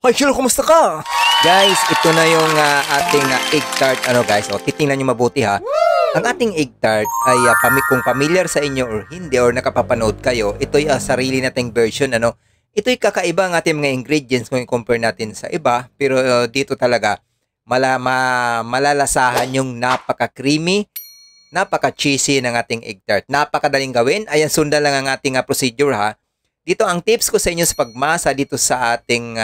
Hi, hello, kumusta ka? Guys, ito na yung ating egg tart. Ano guys, titingnan nyo mabuti ha. Ang ating egg tart ay kung familiar sa inyo or hindi or nakapapanood kayo, ito'y sarili nating version. Ano? Ito'y kakaiba ang ating mga ingredients kung i-compare natin sa iba. Pero dito talaga, malalasahan yung napaka-creamy, napaka-cheesy ng ating egg tart. Napakadaling gawin. Ayan, sundan lang ang ating procedure ha. Dito ang tips ko sa inyo sa pagmasa dito sa ating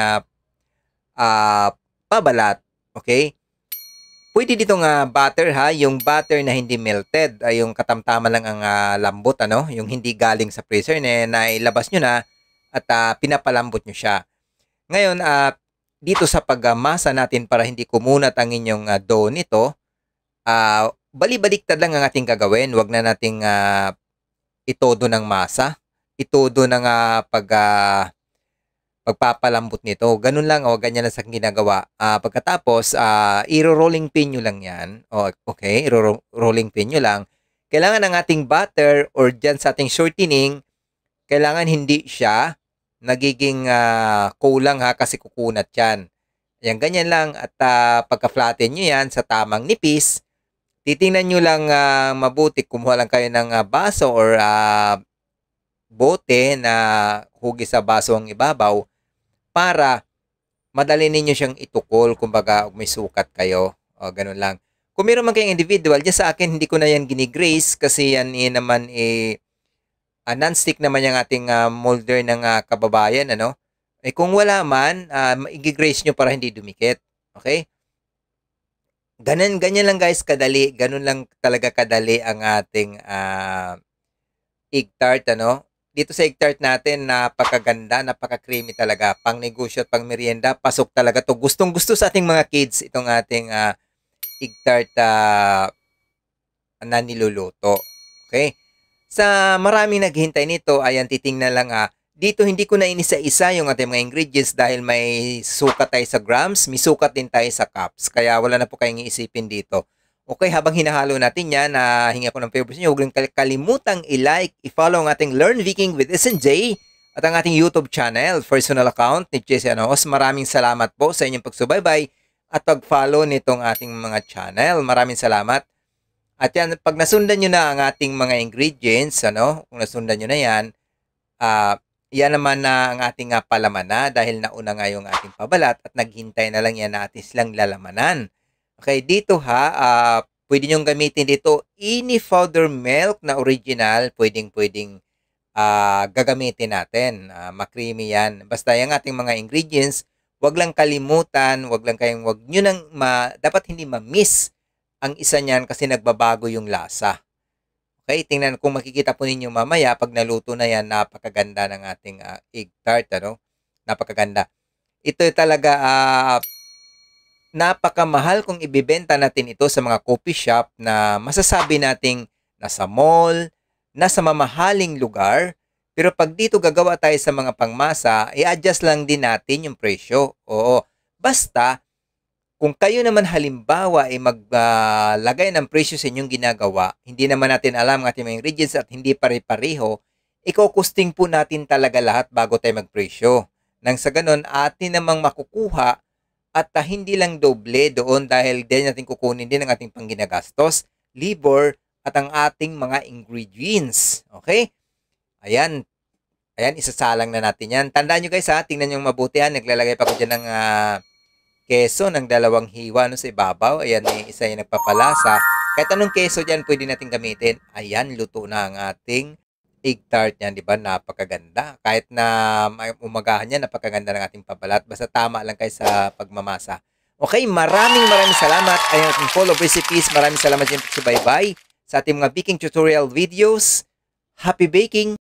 pabalat, okay? Pwede dito nga butter ha, yung butter na hindi melted, ay yung katamtama lang ang lambot, ano? Yung hindi galing sa freezer na ilabas nyo na at pinapalambot nyo siya. Ngayon, dito sa pagmasa natin para hindi kumunat ang inyong dough nito, bali-baliktad lang ang ating gagawin. Huwag na nating itodo ng masa, itodo ng pagpapalambot nito. Ganun lang, ganyan lang sa ginagawa. Pagkatapos, iro-rolling pin nyo lang yan. Okay, iro-rolling pin nyo lang. Kailangan ng ating butter or dyan sa ating shortening, kailangan hindi siya nagiging kulang ha, kasi kukunat yan. Ayan, ganyan lang. At pagka-flatten nyo yan sa tamang nipis, titingnan nyo lang mabuti. Kumuha lang kayo ng baso or bote na hugis sa baso ang ibabaw para madali ninyo siyang itukol, kumbaga may sukat kayo, ganun lang. Kung meron man kayong individual, dyan sa akin hindi ko na yan ginigrace kasi yan naman non-stick naman yung ating molder ng kababayan, ano? Kung wala man, i-grace nyo para hindi dumikit, okay? Ganyan lang guys, kadali, ganun lang talaga kadali ang ating egg tart, ano? Dito sa egg tart natin, napakaganda, napaka-creamy talaga. Pang negosyo at pang merienda, pasok talaga to. Gustong-gusto sa ating mga kids itong ating egg tart na niluluto. Okay? Sa maraming naghihintay nito, ayan, titingnan lang dito hindi ko na inisa-isa yung ating mga ingredients dahil may sukat tayo sa grams, may sukat din tayo sa cups. Kaya wala na po kayong iisipin dito. Okay, habang hinahalo natin yan, hinga ko ng favors nyo, huwag lang kalimutang i-like, i-follow ang ating Learn Viking with SNJ at ang ating YouTube channel, personal account ni Jesse Anaos. Maraming salamat po sa inyong pagsubaybay at pag-follow nitong ating mga channel. Maraming salamat. At yan, pag nasundan nyo na ang ating mga ingredients, ano, kung nasundan nyo na yan, yan naman na ang ating palaman na dahil nauna nga yung ating pabalat at naghintay na lang yan natin silang lalamanan. Okay, dito pwede nyong gamitin dito any powder milk na original, pwedeng gagamitin natin. Makreamy yan. Basta yung ating mga ingredients, wag lang kalimutan, wag nyo nang dapat hindi ma-miss ang isa niyan kasi nagbabago yung lasa. Okay, tingnan kung makikita po ninyo mamaya pag naluto na yan, napakaganda ng ating egg tart, ano? Napakaganda. Ito talaga napakamahal kung ibibenta natin ito sa mga coffee shop na masasabi nating nasa mall, nasa mamahaling lugar. Pero pag dito gagawa tayo sa mga pangmasa, i-adjust lang din natin yung presyo. Oo, basta kung kayo naman halimbawa ay maglagay ng presyo sa inyong ginagawa, hindi naman natin alam ang ating mga ingredients at hindi pare-pareho, iko-costing po natin talaga lahat bago tayo magpresyo. Nang sa ganun, atin namang makukuha at hindi lang doble doon dahil din natin kukunin din ang ating pangginagastos, labor, at ang ating mga ingredients. Okay? Ayan. Ayan, isasalang na natin yan. Tandaan nyo guys tingnan nyo mabuti naglalagay pa ko dyan ng keso ng 2 hiwa sa ibabaw. Ayan, isa yung nagpapalasa. Kahit anong keso dyan, pwede natin gamitin. Ayan, luto na ang ating egg tart niyan, di ba? Napakaganda. Kahit na umagahan niya, napakaganda ng ating pabalat. Basta tama lang kayo sa pagmamasa. Okay, maraming salamat. Ayan, ating full of recipes. Maraming salamat din sa bye-bye sa ating mga baking tutorial videos. Happy baking!